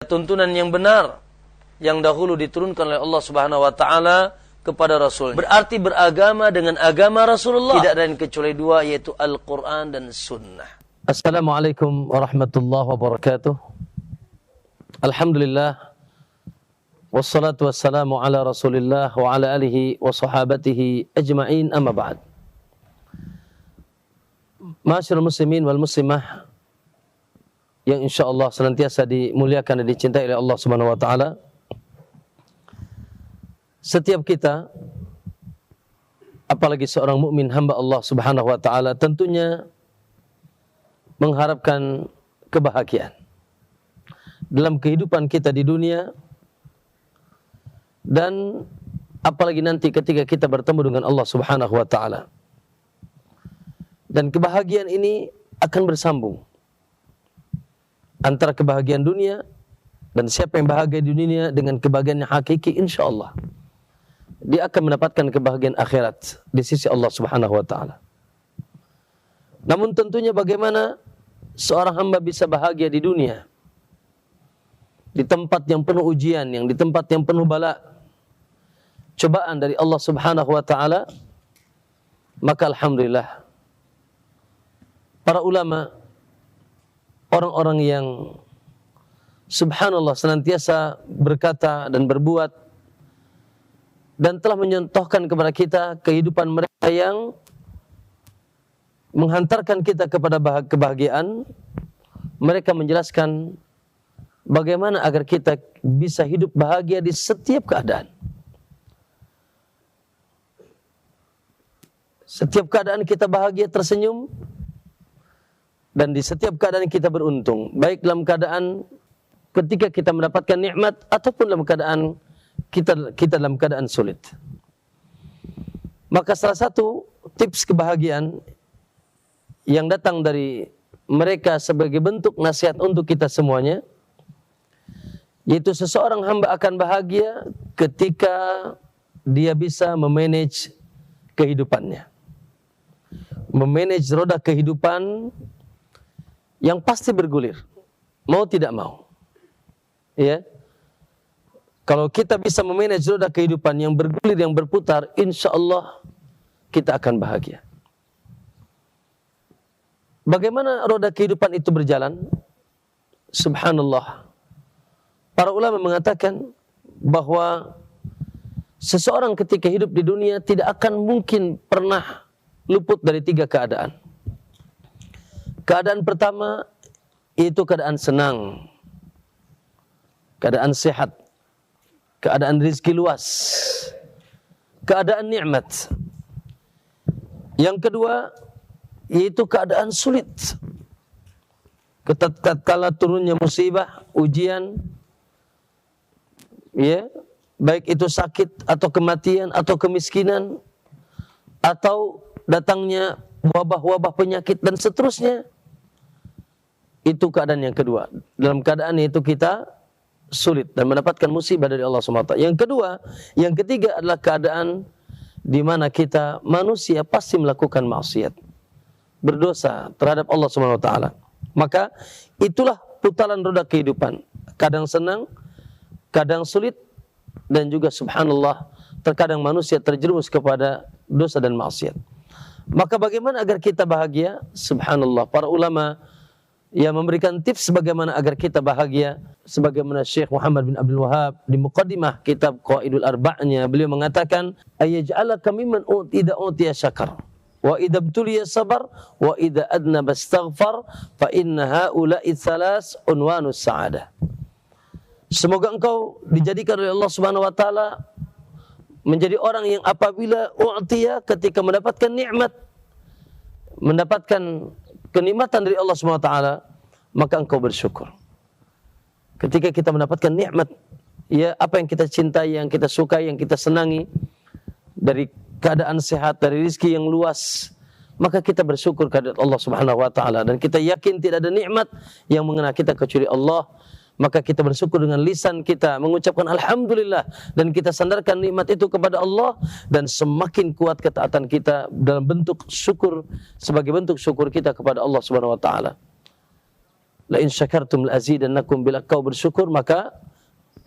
tuntunan yang benar yang dahulu diturunkan oleh Allah Subhanahu wa taala kepada Rasul. Berarti beragama dengan agama Rasulullah. Tidak ada yang kecuali dua, yaitu Al-Quran dan Sunnah. Assalamualaikum warahmatullahi wabarakatuh. Alhamdulillah. Wassalatu wassalamu ala Rasulillah wa ala alihi wa sahabatihi ajma'in, amma ba'd. Ma'asyiral muslimin wal muslimah yang insyaallah senantiasa dimuliakan dan dicintai oleh Allah Subhanahu wa taala. Setiap kita, apalagi seorang mukmin hamba Allah Subhanahu wa taala, tentunya mengharapkan kebahagiaan dalam kehidupan kita di dunia, dan apalagi nanti ketika kita bertemu dengan Allah Subhanahu wa taala. Dan kebahagiaan ini akan bersambung antara kebahagiaan dunia, dan siapa yang bahagia di dunia dengan kebahagiaan yang hakiki, insyaallah dia akan mendapatkan kebahagiaan akhirat di sisi Allah Subhanahu wa taala. Namun tentunya bagaimana seorang hamba bisa bahagia di dunia, di tempat yang penuh ujian, yang di tempat yang penuh bala, cobaan dari Allah Subhanahu wa taala? Maka alhamdulillah, para ulama, orang-orang yang subhanallah senantiasa berkata dan berbuat, dan telah menyontohkan kepada kita kehidupan mereka yang menghantarkan kita kepada kebahagiaan. Mereka menjelaskan bagaimana agar kita bisa hidup bahagia di setiap keadaan. Setiap keadaan kita bahagia, tersenyum, dan di setiap keadaan kita beruntung, baik dalam keadaan ketika kita mendapatkan nikmat ataupun dalam keadaan kita dalam keadaan sulit. Maka salah satu tips kebahagiaan yang datang dari mereka sebagai bentuk nasihat untuk kita semuanya, yaitu seseorang hamba akan bahagia ketika dia bisa memanage kehidupannya, memanage roda kehidupan yang pasti bergulir, mau tidak mau. Ya, kalau kita bisa memanage roda kehidupan yang bergulir, yang berputar, insya Allah kita akan bahagia. Bagaimana roda kehidupan itu berjalan? Subhanallah, para ulama mengatakan bahwa seseorang ketika hidup di dunia tidak akan mungkin pernah luput dari tiga keadaan. Keadaan pertama yaitu keadaan senang, keadaan sehat, keadaan rezeki luas, keadaan nikmat. Yang kedua yaitu keadaan sulit, tatkala turunnya musibah, ujian, ya, baik itu sakit atau kematian atau kemiskinan atau datangnya wabah-wabah penyakit dan seterusnya. Itu keadaan yang kedua. Dalam keadaan itu kita sulit dan mendapatkan musibah dari Allah SWT. Yang ketiga adalah keadaan di mana kita manusia pasti melakukan maksiat, berdosa terhadap Allah SWT. Maka itulah putaran roda kehidupan. Kadang senang, kadang sulit, dan juga subhanallah terkadang manusia terjerumus kepada dosa dan maksiat. Maka bagaimana agar kita bahagia? Subhanallah, para ulama yang memberikan tips bagaimana agar kita bahagia, sebagaimana Syekh Muhammad bin Abdul Wahab di muqaddimah kitab Qaidul Arba'nya, beliau mengatakan, ayyaj'alaka mimman idza utiya syakar wa idza ibtuliya sabar wa idza adnaba astaghfar fa inna haula'i tsalas unwanus sa'adah. Semoga engkau dijadikan oleh Allah Subhanahu wa taala menjadi orang yang apabila u'tiya, ketika mendapatkan nikmat, mendapatkan kenikmatan dari Allah Subhanahu wa taala, maka engkau bersyukur. Ketika kita mendapatkan nikmat, ya, apa yang kita cintai, yang kita sukai, yang kita senangi, dari keadaan sehat, dari rezeki yang luas, maka kita bersyukur kepada Allah Subhanahu wa taala, dan kita yakin tidak ada nikmat yang mengena kita kecuali Allah. Maka kita bersyukur dengan lisan kita, mengucapkan alhamdulillah, dan kita sandarkan nikmat itu kepada Allah, dan semakin kuat ketaatan kita dalam bentuk syukur, sebagai bentuk syukur kita kepada Allah Subhanahu wa taala. La in syakartum la azidannakum, bila kau bersyukur maka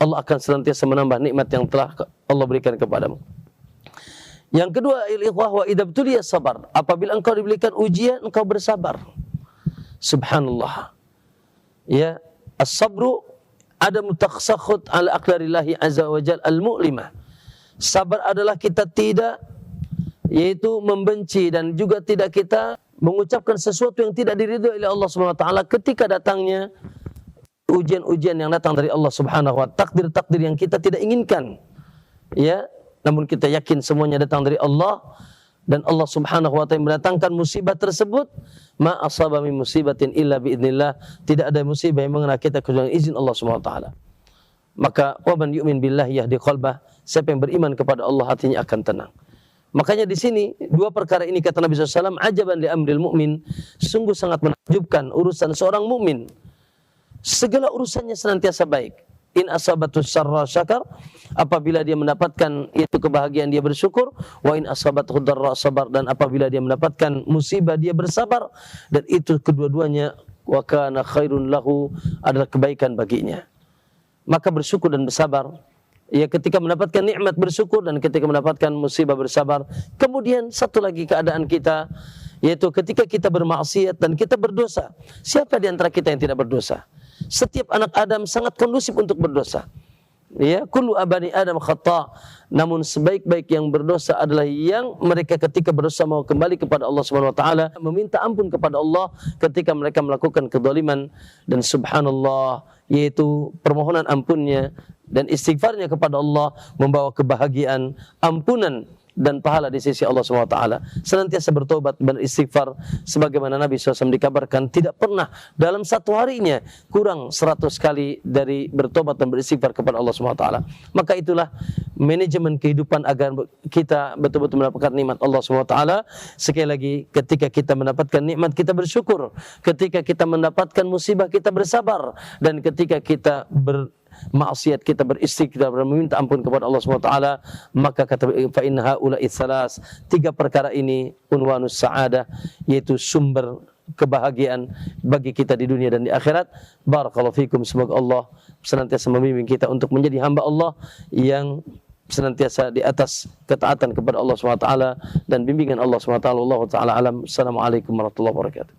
Allah akan senantiasa menambah nikmat yang telah Allah berikan kepadamu. Yang kedua, al-ikhwah wa idabtuliya sabar. Apabila engkau diberikan ujian, engkau bersabar. Subhanallah. Ya, as-sabru adamu tasakhut ala aqdarillahi azza wa jalla al-mu'limah. Sabar adalah kita tidak, yaitu membenci dan juga tidak kita mengucapkan sesuatu yang tidak diridhoi oleh Allah Subhanahu wa taala ketika datangnya ujian-ujian yang datang dari Allah Subhanahu wa taala, takdir-takdir yang kita tidak inginkan. Ya, namun kita yakin semuanya datang dari Allah, dan Allah Subhanahu wa taala mendatangkan musibah tersebut, ma asaba min musibatin illa biidznillah, tidak ada musibah yang mengenai kita kecuali izin Allah Subhanahu wa taala. Maka wa man yu'min billahi yahdi qalbah, siapa yang beriman kepada Allah hatinya akan tenang. Makanya di sini dua perkara ini kata Nabi SAW, ajaban li amril mu'min, sungguh sangat menakjubkan urusan seorang mukmin. Segala urusannya senantiasa baik. In asabatus syarra syakar, apabila dia mendapatkan itu kebahagiaan dia bersyukur, wa in asabathu dharra sabar, dan apabila dia mendapatkan musibah dia bersabar, dan itu kedua-duanya wa kana khairun lahu, adalah kebaikan baginya. Maka bersyukur dan bersabar. Ya, ketika mendapatkan nikmat bersyukur, dan ketika mendapatkan musibah bersabar. Kemudian satu lagi keadaan kita, yaitu ketika kita bermaksiat dan kita berdosa. Siapa di antara kita yang tidak berdosa? Setiap anak Adam sangat kondusif untuk berdosa. Ya, kullu abani Adam khata'. Namun sebaik-baik yang berdosa adalah yang mereka ketika berdosa mau kembali kepada Allah Subhanahu wa taala, meminta ampun kepada Allah ketika mereka melakukan kezaliman, dan subhanallah, yaitu permohonan ampunnya dan istighfarnya kepada Allah membawa kebahagiaan, ampunan dan pahala di sisi Allah SWT. Senantiasa bertobat, beristighfar, sebagaimana Nabi SAW dikabarkan tidak pernah dalam satu harinya kurang 100 kali dari bertobat dan beristighfar kepada Allah SWT. Maka itulah manajemen kehidupan agar kita betul-betul mendapatkan nikmat Allah SWT. Sekali lagi, ketika kita mendapatkan nikmat kita bersyukur, ketika kita mendapatkan musibah kita bersabar, dan ketika kita maksiat kita beristighfar dan meminta ampun kepada Allah SWT. Maka kata fa inna haula'i tsalas, tiga perkara ini unwanus sa'adah, yaitu sumber kebahagiaan bagi kita di dunia dan di akhirat. Barakallahu fikum, semoga Allah senantiasa membimbing kita untuk menjadi hamba Allah yang senantiasa di atas ketaatan kepada Allah SWT dan bimbingan Allah SWT. Wallahu ta'ala alam. Assalamualaikum warahmatullahi wabarakatuh.